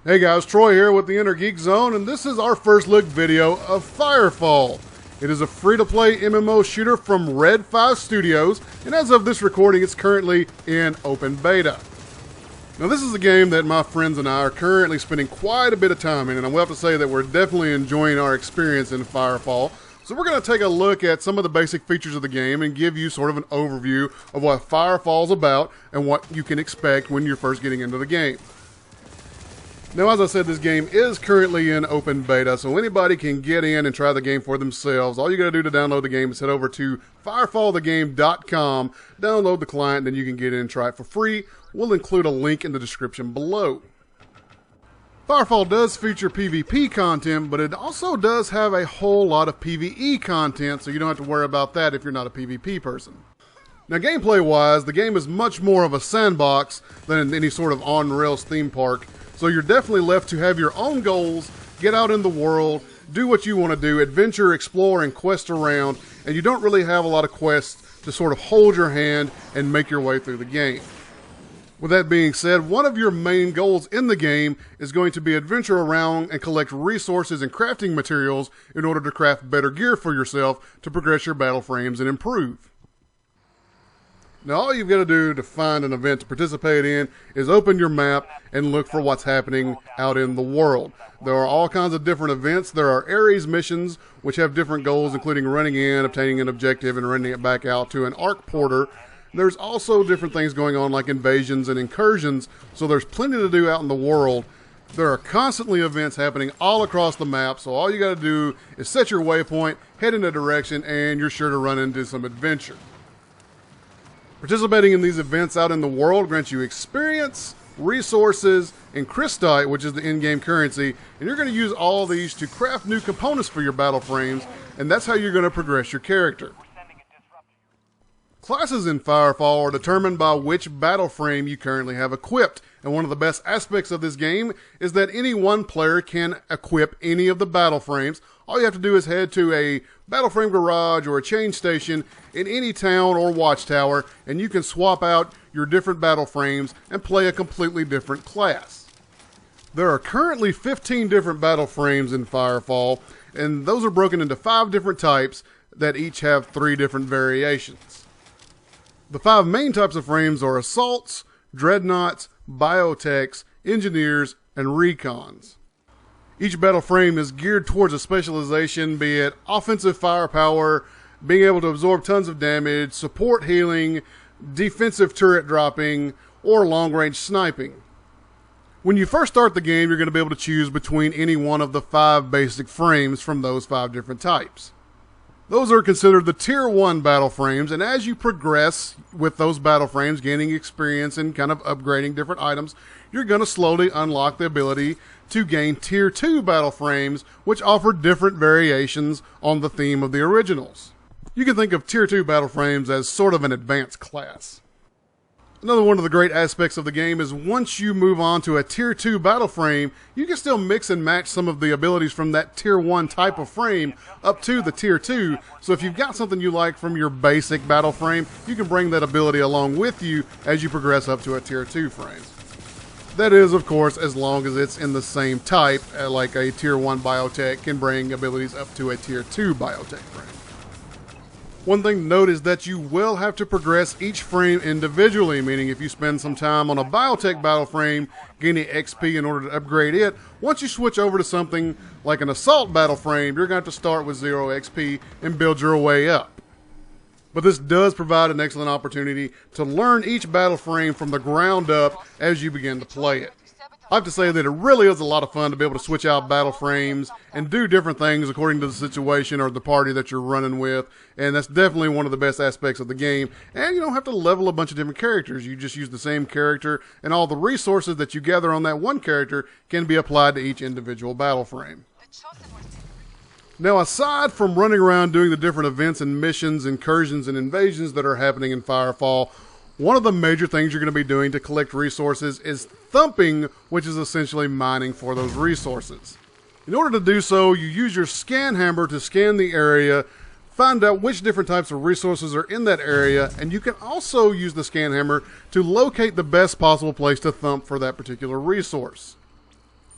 Hey guys, Troy here with the Inner Geek Zone, and this is our first look video of Firefall. It is a free-to-play MMO shooter from Red 5 Studios, and as of this recording, it's currently in open beta. Now this is a game that my friends and I are currently spending quite a bit of time in, and I will have to say that we're definitely enjoying our experience in Firefall. So we're going to take a look at some of the basic features of the game and give you sort of an overview of what Firefall's about and what you can expect when you're first getting into the game. Now, as I said, this game is currently in open beta, so anybody can get in and try the game for themselves. All you got to do to download the game is head over to firefallthegame.com, download the client, then you can get in and try it for free. We'll include a link in the description below. Firefall does feature PvP content, but it also does have a whole lot of PvE content, so you don't have to worry about that if you're not a PvP person. Now, gameplay-wise, the game is much more of a sandbox than any sort of on-rails theme park. So you're definitely left to have your own goals, get out in the world, do what you want to do, adventure, explore, and quest around, and you don't really have a lot of quests to sort of hold your hand and make your way through the game. With that being said, one of your main goals in the game is going to be adventure around and collect resources and crafting materials in order to craft better gear for yourself to progress your battle frames and improve. Now, all you've got to do to find an event to participate in is open your map and look for what's happening out in the world. There are all kinds of different events. There are Ares missions, which have different goals, including running in, obtaining an objective, and running it back out to an Arc Porter. There's also different things going on like invasions and incursions, so there's plenty to do out in the world. There are constantly events happening all across the map, so all you got to do is set your waypoint, head in a direction, and you're sure to run into some adventure. Participating in these events out in the world grants you experience, resources, and crystite, which is the in-game currency, and you're going to use all these to craft new components for your battle frames, and that's how you're going to progress your character. Classes in Firefall are determined by which battle frame you currently have equipped, and one of the best aspects of this game is that any one player can equip any of the battle frames. All you have to do is head to a battle frame garage or a change station in any town or watchtower, and you can swap out your different battle frames and play a completely different class. There are currently 15 different battle frames in Firefall, and those are broken into 5 different types that each have 3 different variations. The 5 main types of frames are assaults, dreadnoughts, biotechs, engineers, and recons. Each battle frame is geared towards a specialization, be it offensive firepower, being able to absorb tons of damage, support healing, defensive turret dropping, or long-range sniping. When you first start the game, you're going to be able to choose between any one of the 5 basic frames from those 5 different types. Those are considered the Tier 1 battle frames, and as you progress with those battle frames, gaining experience and kind of upgrading different items, you're going to slowly unlock the ability to gain Tier 2 battle frames, which offer different variations on the theme of the originals. You can think of Tier 2 battle frames as sort of an advanced class. Another one of the great aspects of the game is once you move on to a Tier 2 battle frame, you can still mix and match some of the abilities from that Tier 1 type of frame up to the Tier 2. So if you've got something you like from your basic battle frame, you can bring that ability along with you as you progress up to a Tier 2 frame. That is, of course, as long as it's in the same type, like a Tier 1 biotech can bring abilities up to a Tier 2 biotech frame. One thing to note is that you will have to progress each frame individually, meaning if you spend some time on a biotech battle frame gaining XP in order to upgrade it, once you switch over to something like an assault battle frame, you're going to have to start with 0 XP and build your way up. But this does provide an excellent opportunity to learn each battle frame from the ground up as you begin to play it. I have to say that it really is a lot of fun to be able to switch out battle frames and do different things according to the situation or the party that you're running with, and that's definitely one of the best aspects of the game. And you don't have to level a bunch of different characters. You just use the same character, and all the resources that you gather on that one character can be applied to each individual battle frame. Now, aside from running around doing the different events and missions, incursions, and invasions that are happening in Firefall, one of the major things you're going to be doing to collect resources is thumping, which is essentially mining for those resources. In order to do so, you use your scan hammer to scan the area, find out which different types of resources are in that area, and you can also use the scan hammer to locate the best possible place to thump for that particular resource.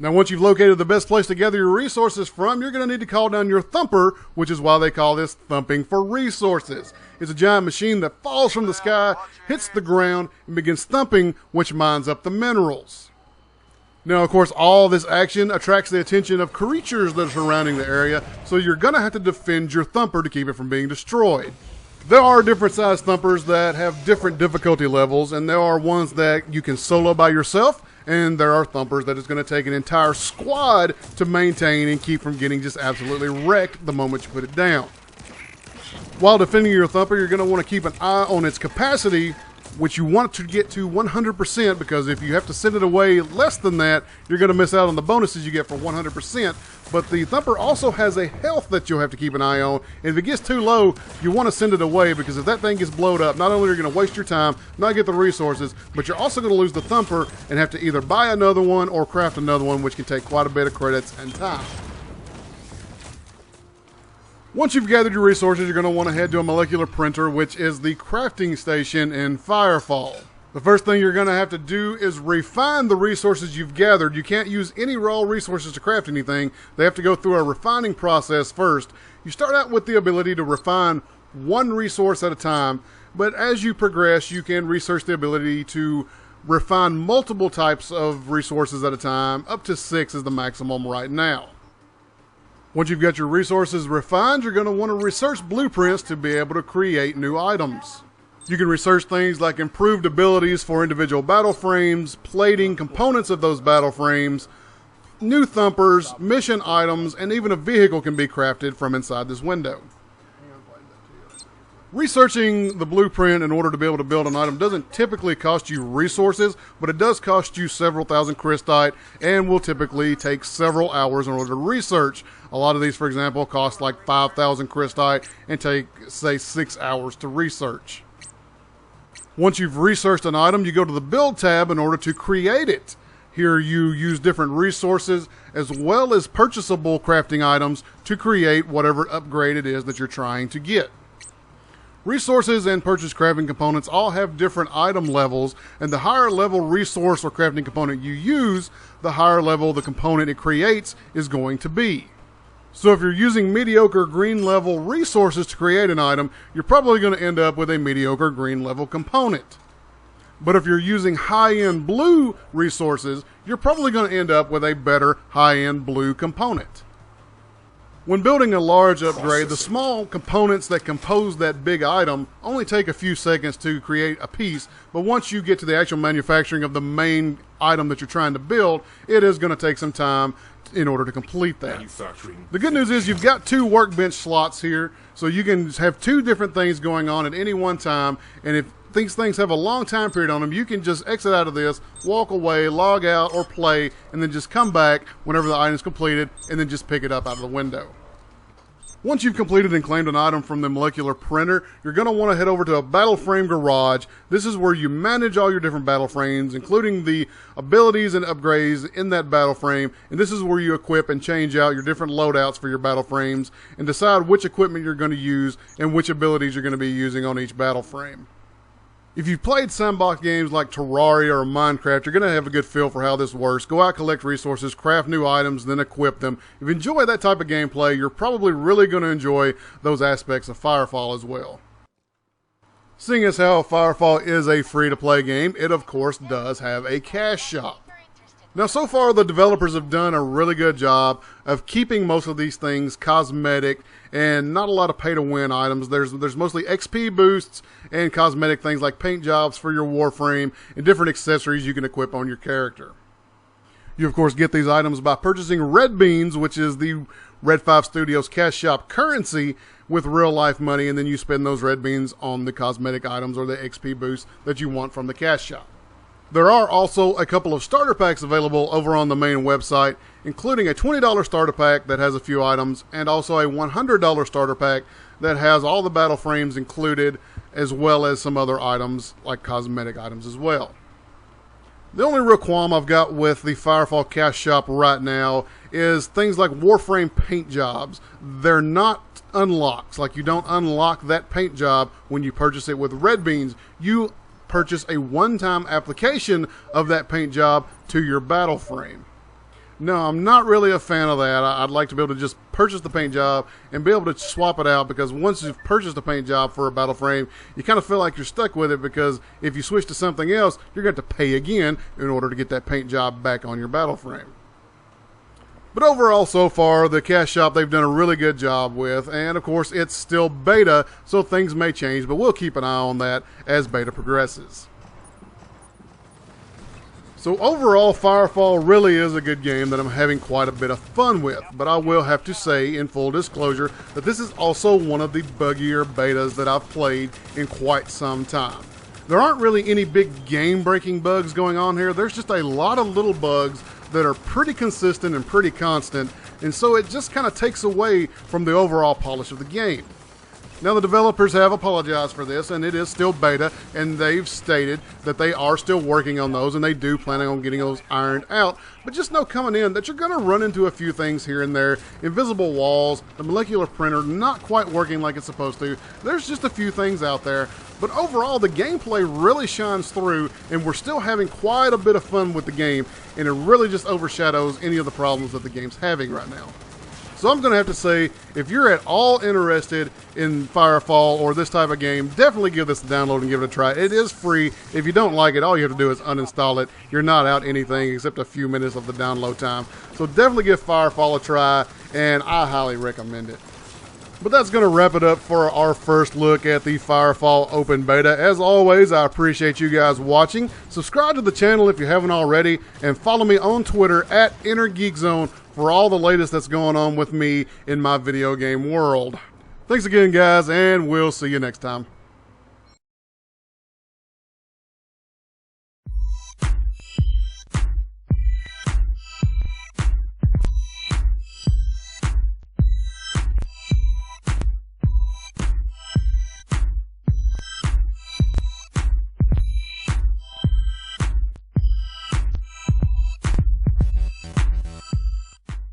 Now, once you've located the best place to gather your resources from, you're going to need to call down your thumper, which is why they call this thumping for resources. It's a giant machine that falls from the sky, hits the ground, and begins thumping, which mines up the minerals. Now, of course, all this action attracts the attention of creatures that are surrounding the area, so you're going to have to defend your thumper to keep it from being destroyed. There are different size thumpers that have different difficulty levels, and there are ones that you can solo by yourself, and there are thumpers that it's going to take an entire squad to maintain and keep from getting just absolutely wrecked the moment you put it down. While defending your thumper, you're going to want to keep an eye on its capacity, which you want to get to 100%, because if you have to send it away less than that, you're going to miss out on the bonuses you get for 100%. But the thumper also has a health that you'll have to keep an eye on, and if it gets too low, you want to send it away, because if that thing gets blowed up, not only are you going to waste your time, not get the resources, but you're also going to lose the thumper and have to either buy another one or craft another one, which can take quite a bit of credits and time. Once you've gathered your resources, you're going to want to head to a molecular printer, which is the crafting station in Firefall. The first thing you're going to have to do is refine the resources you've gathered. You can't use any raw resources to craft anything. They have to go through a refining process first. You start out with the ability to refine one resource at a time, but as you progress, you can research the ability to refine multiple types of resources at a time. Up to 6 is the maximum right now. Once you've got your resources refined, you're going to want to research blueprints to be able to create new items. You can research things like improved abilities for individual battle frames, plating components of those battle frames, new thumpers, mission items, and even a vehicle can be crafted from inside this window. Researching the blueprint in order to be able to build an item doesn't typically cost you resources, but it does cost you several thousand crystite and will typically take several hours in order to research. A lot of these, for example, cost like 5,000 crystite and take, say, 6 hours to research. Once you've researched an item, you go to the Build tab in order to create it. Here you use different resources as well as purchasable crafting items to create whatever upgrade it is that you're trying to get. Resources and purchase crafting components all have different item levels, and the higher level resource or crafting component you use, the higher level the component it creates is going to be. So if you're using mediocre green level resources to create an item, you're probably going to end up with a mediocre green level component. But if you're using high-end blue resources, you're probably going to end up with a better high-end blue component. When building a large upgrade, the small components that compose that big item only take a few seconds to create a piece, but once you get to the actual manufacturing of the main item that you're trying to build, it is going to take some time in order to complete that. The good news is you've got 2 workbench slots here, so you can have 2 different things going on at any one time, and if these things have a long time period on them, you can just exit out of this, walk away, log out, or play, and then just come back whenever the item is completed, and then just pick it up out of the window. Once you've completed and claimed an item from the molecular printer, you're going to want to head over to a battle frame garage. This is where you manage all your different battle frames, including the abilities and upgrades in that battle frame, and this is where you equip and change out your different loadouts for your battle frames and decide which equipment you're going to use and which abilities you're going to be using on each battle frame. If you've played sandbox games like Terraria or Minecraft, you're going to have a good feel for how this works. Go out, collect resources, craft new items, then equip them. If you enjoy that type of gameplay, you're probably really going to enjoy those aspects of Firefall as well. Seeing as how Firefall is a free-to-play game, it of course does have a cash shop. Now, so far, the developers have done a really good job of keeping most of these things cosmetic and not a lot of pay-to-win items. There's mostly XP boosts and cosmetic things like paint jobs for your warframe and different accessories you can equip on your character. You, of course, get these items by purchasing red beans, which is the Red 5 Studios cash shop currency, with real-life money, and then you spend those red beans on the cosmetic items or the XP boosts that you want from the cash shop. There are also a couple of starter packs available over on the main website, including a $20 starter pack that has a few items, and also a $100 starter pack that has all the battle frames included, as well as some other items, like cosmetic items as well. The only real qualm I've got with the Firefall cash shop right now is things like Warframe paint jobs. They're not unlocks. Like, you don't unlock that paint job when you purchase it with red beans. You purchase a one-time application of that paint job to your battle frame. No, I'm not really a fan of that. I'd like to be able to just purchase the paint job and be able to swap it out, because once you've purchased a paint job for a battle frame, you kind of feel like you're stuck with it, because if you switch to something else, you're going to have to pay again in order to get that paint job back on your battle frame. But overall, so far, the cash shop they've done a really good job with, and of course it's still beta, so things may change, but we'll keep an eye on that as beta progresses. So overall, Firefall really is a good game that I'm having quite a bit of fun with, but I will have to say, in full disclosure, that this is also one of the buggier betas that I've played in quite some time. There aren't really any big game-breaking bugs going on here. There's just a lot of little bugs that are pretty consistent and pretty constant, and so it just kind of takes away from the overall polish of the game. Now, the developers have apologized for this, and it is still beta, and they've stated that they are still working on those, and they do plan on getting those ironed out. But just know coming in that you're going to run into a few things here and there. Invisible walls, the molecular printer not quite working like it's supposed to. There's just a few things out there. But overall, the gameplay really shines through, and we're still having quite a bit of fun with the game, and it really just overshadows any of the problems that the game's having right now. So I'm going to have to say, if you're at all interested in Firefall or this type of game, definitely give this a download and give it a try. It is free. If you don't like it, all you have to do is uninstall it. You're not out anything except a few minutes of the download time. So definitely give Firefall a try, and I highly recommend it. But that's going to wrap it up for our first look at the Firefall Open Beta. As always, I appreciate you guys watching. Subscribe to the channel if you haven't already, and follow me on Twitter at InnerGeekZone for all the latest that's going on with me in my video game world. Thanks again, guys, and we'll see you next time.